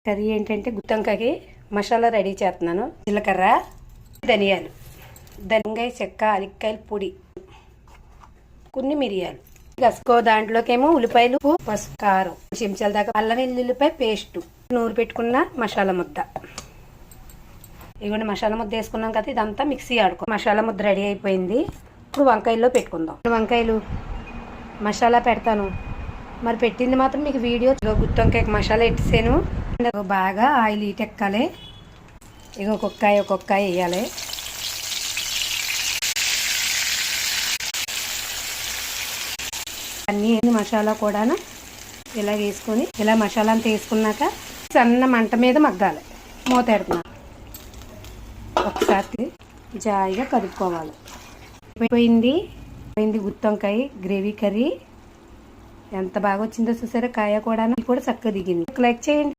Curry ఏంటంటే గుత్తొంకాయకి masala ready చేస్తున్నాను. జీలకర్ర, ధనియాలు, ధనియాయ చెక్క, అరటికాయల పొడి, కొన్ని మిరియాలు, దాంట్లోకేమో ఉల్లిపాయలు, పసుపు, కారం, చెంచాల దాకా అల్లం వెల్లుల్లిపాయ పేస్ట్, నూరు పెట్టుకున్న మసాలా ముద్ద. ఇదిగోండి మసాలా ముద్ద వేసుకున్నాం కదా, ఇదంతా మిక్సీ ఆడుకో. మసాలా ముద్ద రెడీ అయిపోయింది. ఇప్పుడు వంకాయల్లో పెట్టుకుందాం. వంకాయలు మసాలా పెడతాను, మరి పెట్టింది మాత్రం మీకు వీడియో. గుత్తొంకాయకి మసాలా ఎట్టేసాను. బాగా ఆయిల్ ఎక్కాలి. ఇక ఒక్కొక్కాయ వేయాలి. అన్నీ మసాలా కూడా ఇలా వేసుకొని ఇలా మసాలా అంతా వేసుకున్నాక సన్న మంట మీద మగ్గాలి. మూత పెడుతున్నా. ఒకసారి జాయిగా కదుపుకోవాలి. పోయింది గుత్తొంకాయ గ్రేవీ కర్రీ ఎంత బాగా వచ్చిందో చూసారా. కాయ కూడా చక్కగా దిగింది. లైక్ చేయండి.